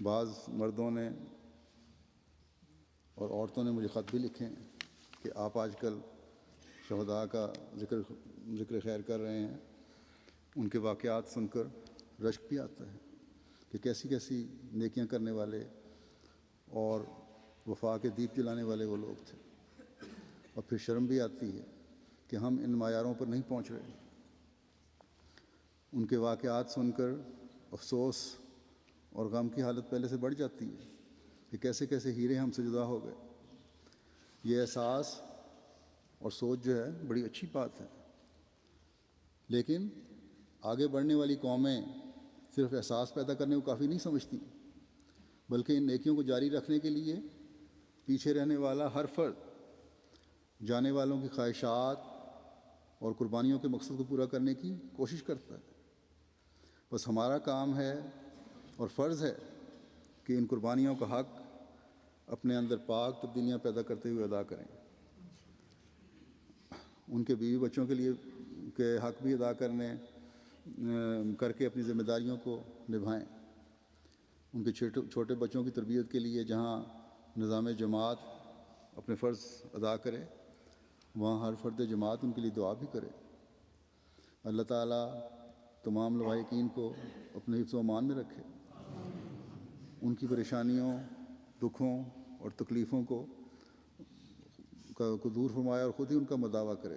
بعض مردوں نے اور عورتوں نے مجھے خط بھی لکھے ہیں کہ آپ آج کل شہداء کا ذکر خیر کر رہے ہیں، ان کے واقعات سن کر رشک بھی آتا ہے کہ کیسی کیسی نیکیاں کرنے والے اور وفا کے دیپ جلانے والے وہ لوگ تھے، اور پھر شرم بھی آتی ہے کہ ہم ان معیاروں پر نہیں پہنچ رہے۔ ان کے واقعات سن کر افسوس اور غم کی حالت پہلے سے بڑھ جاتی ہے کہ کیسے کیسے ہیرے ہم سے جدا ہو گئے۔ یہ احساس اور سوچ جو ہے بڑی اچھی بات ہے، لیکن آگے بڑھنے والی قومیں صرف احساس پیدا کرنے کو کافی نہیں سمجھتی، بلکہ ان نیکیوں کو جاری رکھنے کے لیے پیچھے رہنے والا ہر فرد جانے والوں کی خواہشات اور قربانیوں کے مقصد کو پورا کرنے کی کوشش کرتا ہے۔ بس ہمارا کام ہے اور فرض ہے کہ ان قربانیوں کا حق اپنے اندر پاک تبدیلیاں پیدا کرتے ہوئے ادا کریں، ان کے بیوی بچوں کے لیے کے حق بھی ادا کر کے اپنی ذمہ داریوں کو نبھائیں۔ ان کے چھوٹے بچوں کی تربیت کے لیے جہاں نظام جماعت اپنے فرض ادا کرے، وہاں ہر فرد جماعت ان کے لیے دعا بھی کرے۔ اللہ تعالیٰ تمام لواحقین کو اپنے حفظ و امان میں رکھے، ان کی پریشانیوں، دکھوں اور تکلیفوں کو دور فرمائے اور خود ہی ان کا مداوع کرے۔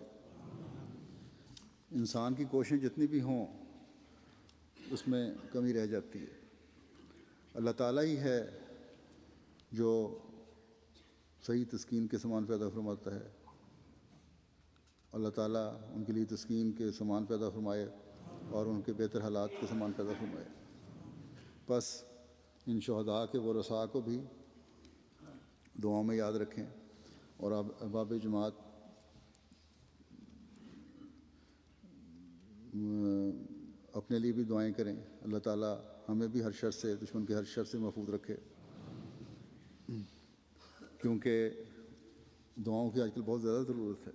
انسان کی کوششیں جتنی بھی ہوں اس میں کمی رہ جاتی ہے۔ اللہ تعالیٰ ہی ہے جو صحیح تسکین کے سامان پیدا فرماتا ہے۔ اللہ تعالیٰ ان کے لیے تسکین کے سامان پیدا فرمائے اور ان کے بہتر حالات کے سامان پیدا فرمائے۔ بس ان شہداء کے ورثاء کو بھی دعاؤں میں یاد رکھیں، اور احباب جماعت اپنے لیے بھی دعائیں کریں۔ اللہ تعالیٰ ہمیں بھی ہر شر سے، دشمن کے ہر شر سے محفوظ رکھے، کیونکہ دعاؤں کی آج کل بہت زیادہ ضرورت ہے۔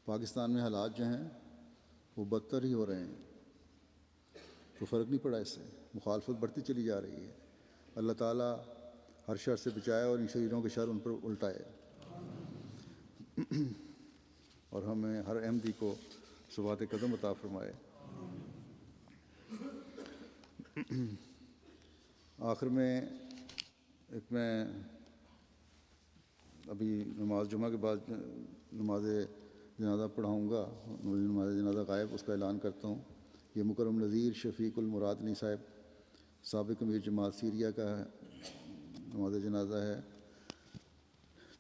پاکستان میں حالات جو ہیں وہ بدتر ہی ہو رہے ہیں، تو فرق نہیں پڑا اس سے، مخالفت بڑھتی چلی جا رہی ہے۔ اللہ تعالیٰ ہر شر سے بچائے اور ان شریروں کے شر ان پر الٹائے، اور ہمیں ہر احمدی کو ثبات قدم عطا فرمائے۔ آخر میں میں ابھی نماز جمعہ کے بعد نماز جنازہ پڑھاؤں گا، نماز جنازہ غائب، اس کا اعلان کرتا ہوں۔ یہ مکرم نذیر شفیق المرادنی صاحب، سابق امیر جماعت سیریا کا نماز جنازہ ہے۔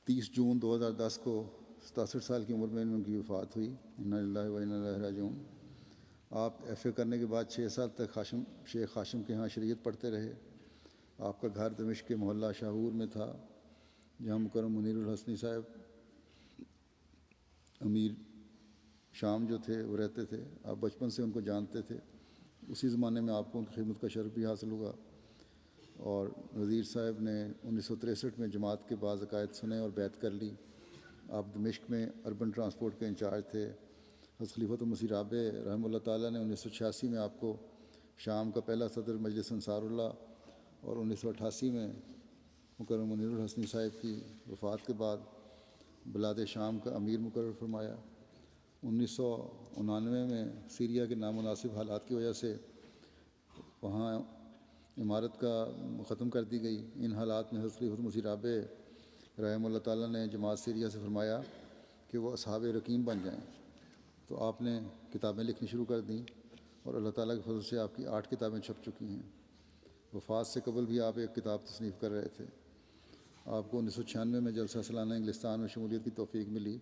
30 جون 2010 کو 67 سال کی عمر میں ان کی وفات ہوئی۔ انا للہ و انا الیہ راجعون۔ آپ ایف اے کرنے کے بعد 6 سال تک شیخ ہاشم کے ہاں شریعت پڑھتے رہے۔ آپ کا گھر دمشق کے محلہ شاہور میں تھا، جہاں مکرم منیر الحسنی صاحب امیر شام جو تھے وہ رہتے تھے۔ آپ بچپن سے ان کو جانتے تھے، اسی زمانے میں آپ کو ان کی خدمت کا شرف بھی حاصل ہوا، اور وزیر صاحب نے 1963 میں جماعت کے بعض عقائد سنے اور بیعت کر لی۔ آپ دمشق میں اربن ٹرانسپورٹ کے انچارج تھے۔ حضرت خلیفۃ المسیح رابع رحمہ اللہ تعالیٰ نے 1986 میں آپ کو شام کا پہلا صدر مجلس انصار اللہ، اور 1988 میں مکرم منیر الحسنی صاحب کی وفات کے بعد بلاد شام کا امیر مقرر فرمایا۔ 1999 میں سیریا کے نامناسب حالات کی وجہ سے وہاں عمارت کا ختم کر دی گئی۔ ان حالات میں حضرت خلیفۃ المسیح رابع رحمہ اللہ تعالیٰ نے جماعت سیریا سے فرمایا کہ وہ اصحاب رقیم بن جائیں، تو آپ نے کتابیں لکھنی شروع کر دیں، اور اللہ تعالیٰ کے فضل سے آپ کی 8 کتابیں چھپ چکی ہیں۔ وفات سے قبل بھی آپ ایک کتاب تصنیف کر رہے تھے۔ آپ کو 1996 میں جلسہ سالانہ انگلستان میں شمولیت کی توفیق ملی،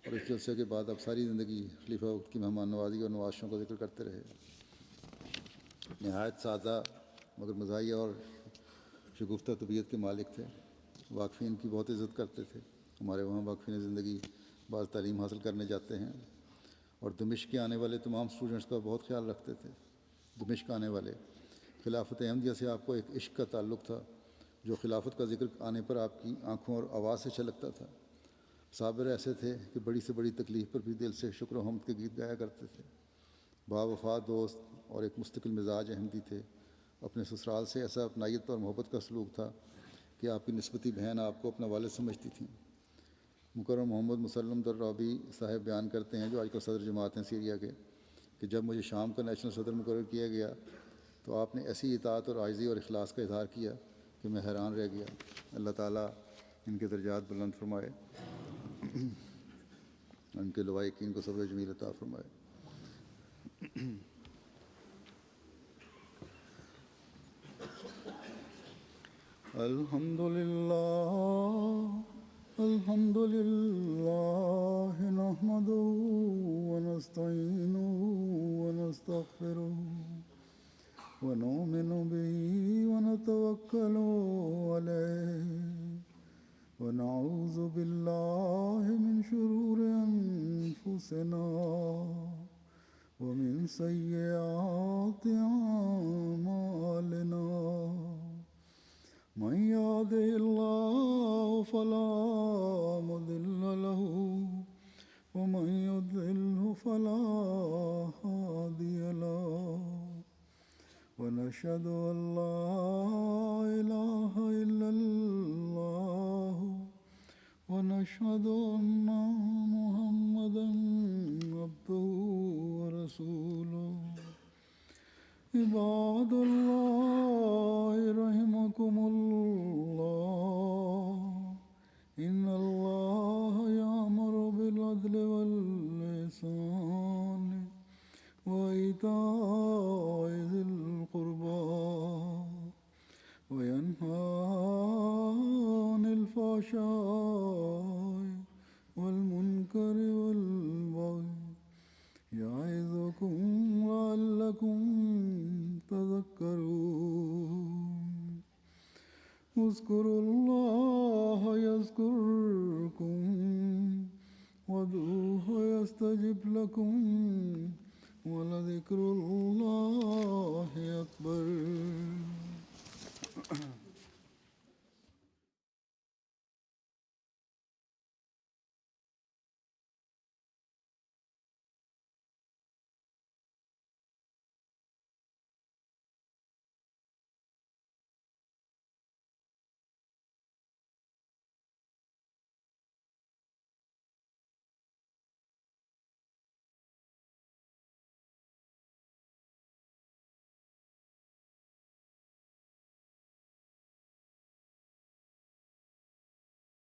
اور اس جلسے کے بعد آپ ساری زندگی خلیفہ وقت کی مہمان نوازی اور نوازشوں کا ذکر کرتے رہے۔ نہایت سادہ مگر مزاحیہ اور شگفتہ طبیعت کے مالک تھے۔ واقفین کی بہت عزت کرتے تھے۔ ہمارے وہاں واقفین زندگی بعض تعلیم حاصل کرنے جاتے ہیں، اور دمشق کے آنے والے تمام اسٹوڈنٹس کا بہت خیال رکھتے تھے۔ دمشق آنے والے خلافت احمدیہ سے آپ کو ایک عشق کا تعلق تھا، جو خلافت کا ذکر آنے پر آپ کی آنکھوں اور آواز سے چھلکتا تھا۔ صابر ایسے تھے کہ بڑی سے بڑی تکلیف پر بھی دل سے شکر و حمد کے گیت گایا کرتے تھے۔ با وفا دوست اور ایک مستقل مزاج احمدی تھے، اپنے سسرال سے ایسا اپنائیت اور محبت کا سلوک تھا کہ آپ کی نسبتی بہن آپ کو اپنا والد سمجھتی تھیں۔ مکرم محمد مسلم درابی صاحب بیان کرتے ہیں، جو آج کل صدر جماعت ہیں سیریا کے، کہ جب مجھے شام کا نیشنل صدر مقرر کیا گیا تو آپ نے ایسی اطاعت اور عاجزی اور اخلاص کا اظہار کیا کہ میں حیران رہ گیا۔ اللہ تعالیٰ ان کے درجات بلند فرمائے، ان کے لوائقین کو صبر جمیل عطا فرمائے۔ الحمد للہ نحمده ونستعینه ونستغفره ونؤمن به ونتوکل علیہ ونعوذ باللہ من شرور انفسنا ومن سیئات اعمالنا من يهده الله فلا مضل له ومن يضلل فلا هادي له ونشهد أن لا إله إلا الله ونشهد أن محمدا عبده ورسوله عباد الله رحمكم الله إن الله يأمر بالعدل والإحسان وإيتاء ذي القربى وينهى عن الفحشاء والمنكر والبغي يعظكم لعلكم تذكرون اذكروا الله يذكركم وادعوه يستجب لكم ولذكر الله